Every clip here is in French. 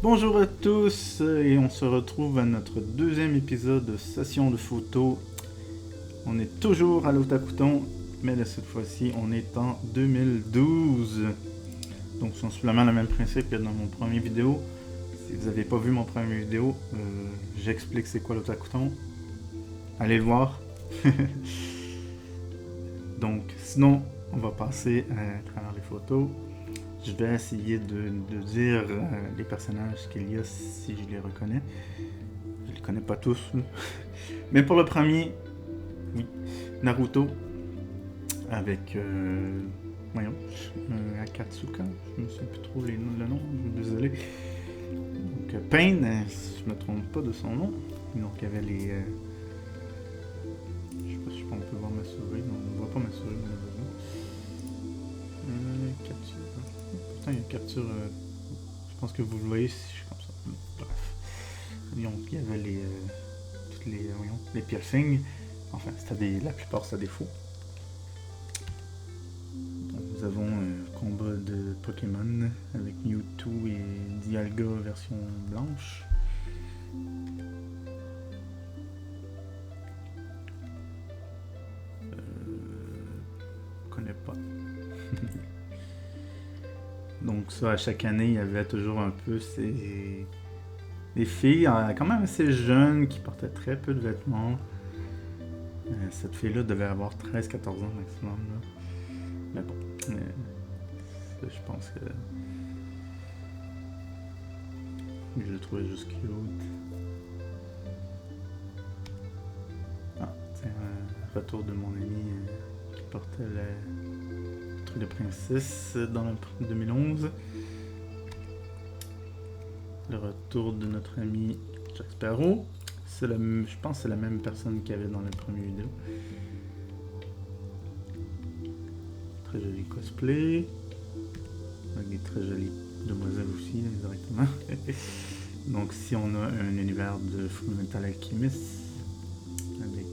Bonjour à tous et on se retrouve à notre deuxième épisode de Session de photo. On est toujours à l'Otakuton, mais de cette fois-ci on est en 2012. Donc c'est sensiblement le même principe que dans mon premier vidéo. Si vous n'avez pas vu mon premier vidéo, j'explique c'est quoi l'Otakuton. Allez le voir. Donc sinon on va passer à travers les photos. Je vais essayer de dire les personnages qu'il y a si je les reconnais. Je les connais pas tous. Mais pour le premier, oui, Naruto. Avec, voyons, Akatsuka. Je me souviens plus trop le nom, je suis désolé. Donc Pain, si je me trompe pas de son nom. Donc il y avait les... je sais pas si on peut voir ma souris. Non, on ne voit pas ma souris malheureusement. Capture. Pourtant il y a une capture. Je pense que vous le voyez si je suis comme ça. Bref. Donc il y avait les. Toutes les. Voyons, les piercings. Enfin, la plupart c'était des faux. Donc, nous avons un combat de Pokémon avec Mewtwo et Dialga version blanche. Je connais pas. Donc ça, à chaque année, il y avait toujours un peu des filles quand même assez jeunes qui portaient très peu de vêtements. Cette fille-là devait avoir 13-14 ans maximum. Là. Mais bon, ça, je pense que je le trouvais juste cute. Ah, c'est un retour de mon ami qui portait le truc de princesse dans le 2011. Le retour de notre ami Jack Sparrow. Je pense que c'est la même personne qu'il y avait dans la première vidéo. Très joli cosplay. Avec des très jolies demoiselles aussi, directement. Donc ici on a un univers de Fullmetal Alchemist. Avec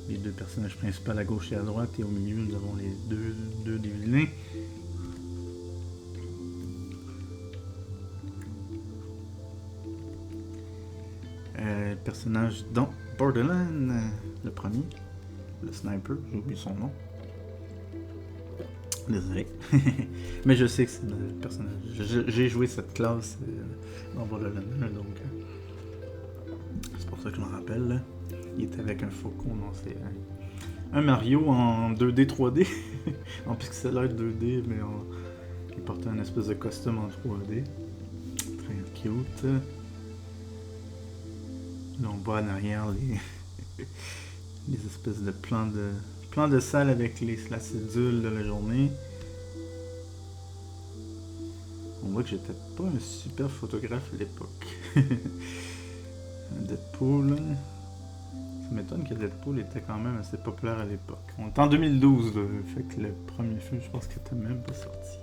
les deux personnages principaux à gauche et à droite. Et au milieu nous avons les deux des vilains. Personnage dans Borderlands, le premier, le sniper, j'ai oublié son nom. Désolé. Mais je sais que c'est le personnage. J'ai joué cette classe dans Borderlands 1, donc c'est pour ça que je me rappelle. Là. Il était avec un faucon, non, c'est un Mario en 2D, 3D. En pixel art 2D, mais il portait un espèce de costume en 3D. Très cute. Là, on voit en arrière les espèces de plans de salle avec la cédule de la journée. On voit que j'étais pas un super photographe à l'époque. Deadpool. Ça m'étonne que Deadpool était quand même assez populaire à l'époque. On est en 2012, là, fait que le premier film, je pense qu'il était même pas sorti.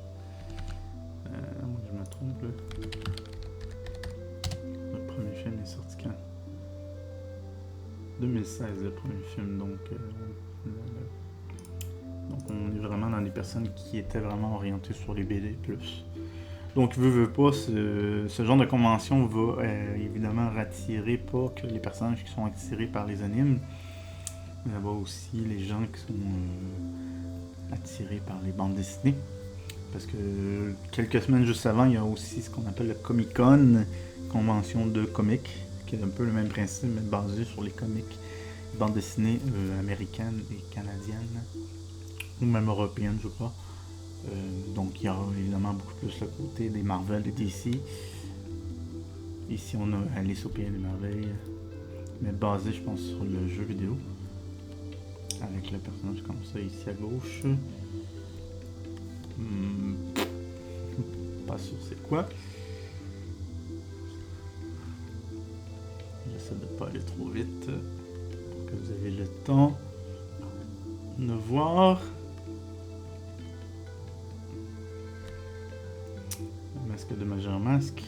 Moi, je me trompe, là. Le premier film est sorti quand 2016, le premier film, donc on est vraiment dans des personnes qui étaient vraiment orientées sur les BD+. Donc, veut pas, ce genre de convention va évidemment rattirer pas que les personnages qui sont attirés par les animes, mais il y a aussi les gens qui sont attirés par les bandes dessinées. Parce que quelques semaines juste avant, il y a aussi ce qu'on appelle le Comic-Con, convention de comics, qui est un peu le même principe, mais basé sur les comics, bandes dessinées américaines et canadiennes, ou même européennes, je crois. Donc il y a évidemment beaucoup plus le côté des Marvel et DC. Ici on a Alice au Pays des Merveilles, mais basé je pense sur le jeu vidéo, avec le personnage comme ça ici à gauche. Pas sûr c'est quoi. J'essaie de pas aller trop vite pour que vous ayez le temps de voir. Le masque de Major Mask.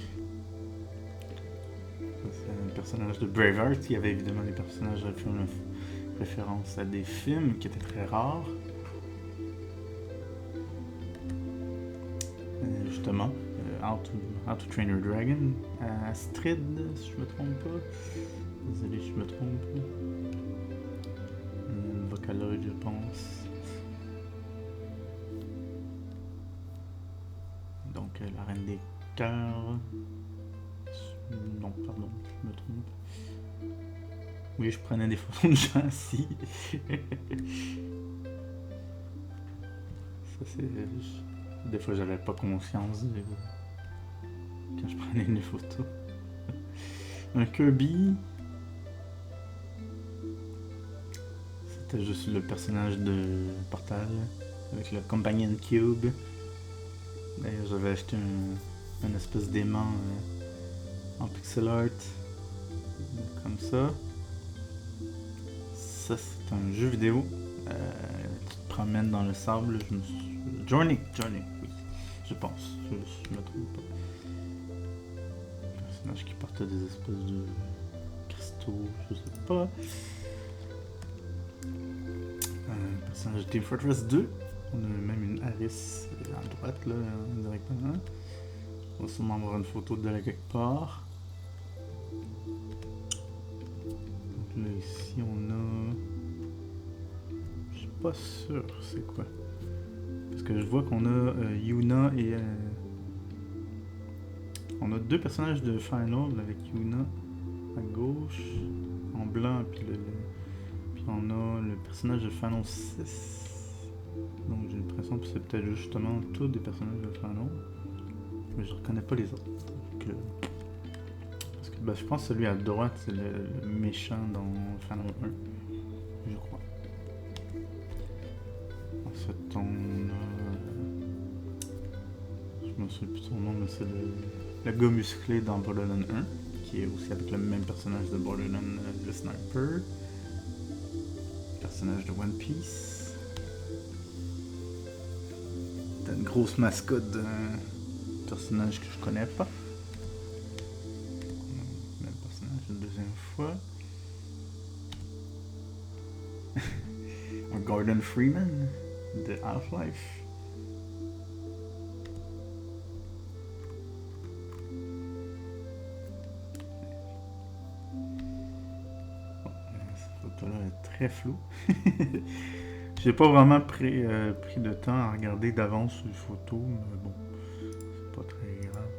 C'est un personnage de Braveheart. Il y avait évidemment des personnages qui font référence à des films qui étaient très rares. Justement, How to Train Your Dragon. Astrid, si je me trompe pas. Désolé, je me trompe. Vocaloid, je pense. Donc, la Reine des Cœurs. Non, pardon, je me trompe. Oui, je prenais des photos de gens ici. Ça, c'est... Des fois, j'avais pas conscience quand je prenais des photos. Un Kirby. C'était juste le personnage de Portal avec le Companion Cube. D'ailleurs, j'avais acheté un espèce d'aimant en pixel art. Comme ça. Ça, c'est un jeu vidéo. Tu te promènes dans le sable. Journey, oui. Je pense. Je me trompe pas. Un personnage qui porte des espèces de cristaux, je sais pas. Un personnage de Team Fortress 2. On a même une Aris à droite, là, directement. On va sûrement avoir une photo d'elle quelque part. Donc là, ici, on a... Je suis pas sûr c'est quoi. Parce que je vois qu'on a Yuna et... On a deux personnages de Final avec Yuna à gauche, en blanc, puis on a le personnage de Final 6. Donc j'ai l'impression que c'est peut-être justement tous des personnages de Final. Mais je reconnais pas les autres. Donc, parce que je pense que celui à droite c'est le méchant dans Final 1. Je crois. Ensuite on a... Je me souviens plus de son nom, mais c'est le gars musclé dans Borderlands 1. Qui est aussi avec le même personnage de Borderlands, le sniper. Personnage de One Piece. T'as une grosse mascotte d'un personnage que je connais pas. Même personnage une deuxième fois. Un Gordon Freeman de Half-Life. Très flou. J'ai pas vraiment pris de temps à regarder d'avance les photos, mais bon, c'est pas très grave.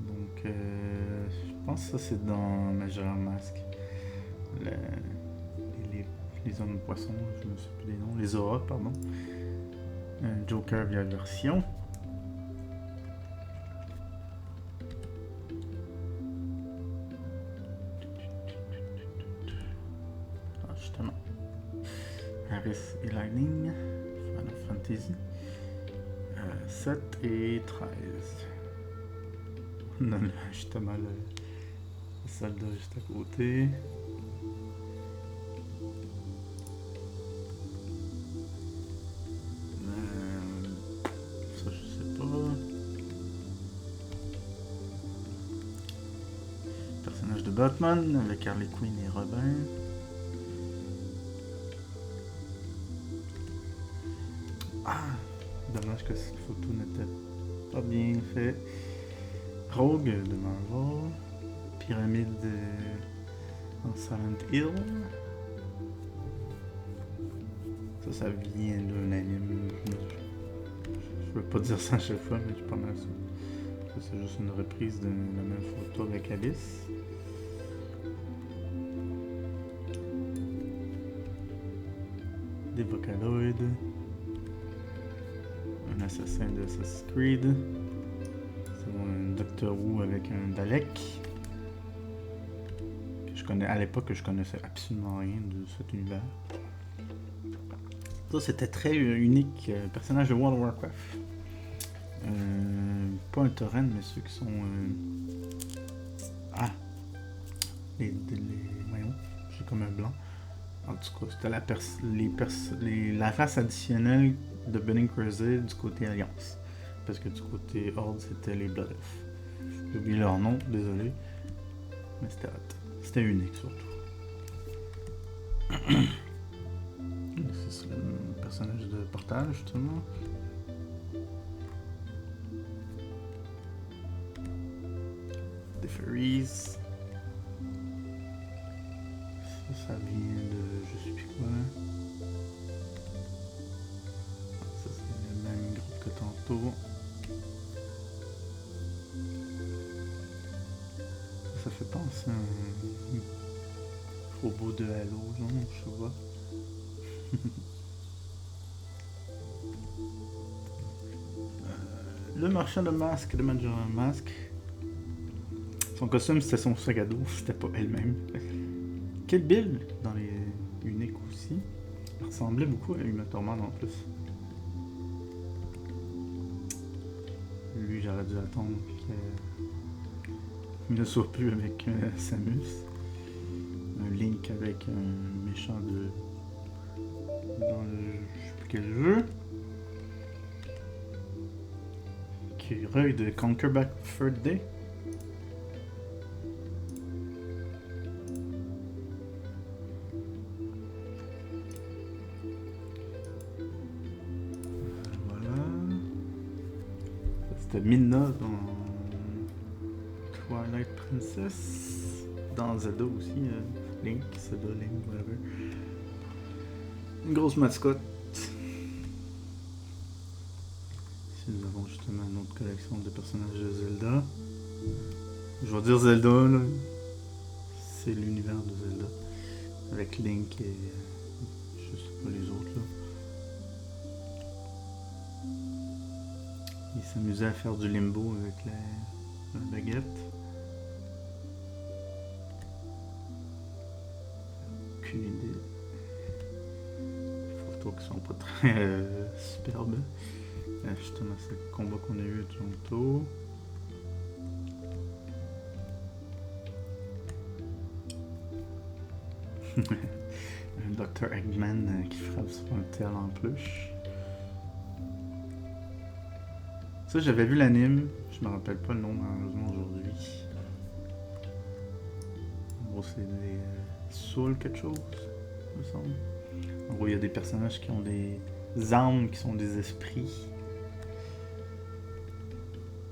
Donc, je pense que ça c'est dans Majora's Mask. Les hommes poissons, je me souviens plus des noms, les auras, pardon. Joker via version. Aris et Lightning, Final Fantasy 7 et 13. On a justement le soldat juste à côté. Ça je sais pas. Personnage de Batman avec Harley Quinn et Robin. Dommage que cette photo n'était pas bien faite. Rogue de Marvel. Pyramide en Silent Hill. Ça vient d'un anime. Je veux pas dire ça à chaque fois, mais je suis pas mal sûr. Ça, c'est juste une reprise de la même photo avec Alice. Des Vocaloids. Un assassin de Assassin's Creed. C'est un Doctor Who avec un Dalek. À l'époque, je connaissais absolument rien de cet univers. Ça, c'était très unique. Personnage de World of Warcraft. Pas un torrent, mais ceux qui sont... voyons, j'ai comme un blanc. En tout cas, c'était la race additionnelle de Burning Crusade du côté Alliance. Parce que du côté Horde, c'était les Blood Elf. J'ai oublié leur nom, désolé. Mais c'était hot. C'était unique surtout. C'est le personnage de Portal, justement. Des Fairies. Ça vient de je sais plus quoi. Ça c'est le même groupe que tantôt. Ça fait penser à un robot de Halo, non, je sais pas. Le marchand de masques de Majora's Mask. Son costume c'était son sac à dos, c'était pas elle-même. Quel build dans les uniques aussi. Il ressemblait beaucoup à Uma Thurman en plus. Lui j'aurais dû attendre qu'il ne soit plus avec Samus. Un Link avec un méchant de... dans le... je sais plus quel jeu. Écureuil de Conquer Back Third Day. Voilà. C'était Midna dans Twilight Princess. Dans Zelda aussi, Link, Zelda, Link, whatever. Une grosse mascotte. Ici nous avons justement une autre collection de personnages de Zelda. Je vais dire Zelda, là. C'est l'univers de Zelda. Avec Link et je sais pas les autres là. Il s'amusait à faire du limbo avec la baguette. Aucune idée. Photos qui sont pas très superbes. Justement, c'est le combat qu'on a eu tantôt. Un Dr. Eggman qui frappe sur un tel en peluche. Ça, j'avais vu l'anime. Je me rappelle pas le nom malheureusement aujourd'hui. En gros, c'est des Soul quelque chose, il me semble. En gros, il y a des personnages qui ont des âmes qui sont des esprits.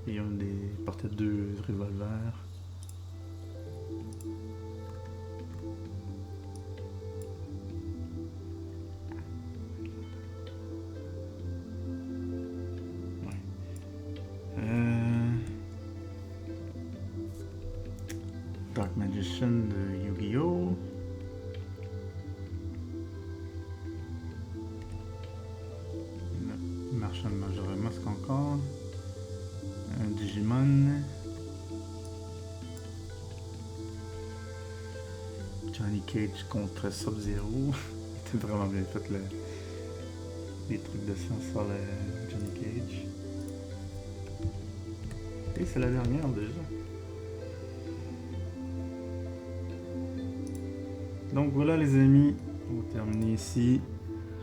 Et un des portait 2 revolvers. Dark Magician de Yu-Gi-Oh! Le marchand de Majora's Mask encore. Un Digimon. Johnny Cage contre Sub-Zero. C'était vraiment bien fait les trucs de science sur le Johnny Cage. Et c'est la dernière déjà. Donc voilà les amis, on va terminer ici.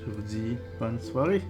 Je vous dis bonne soirée.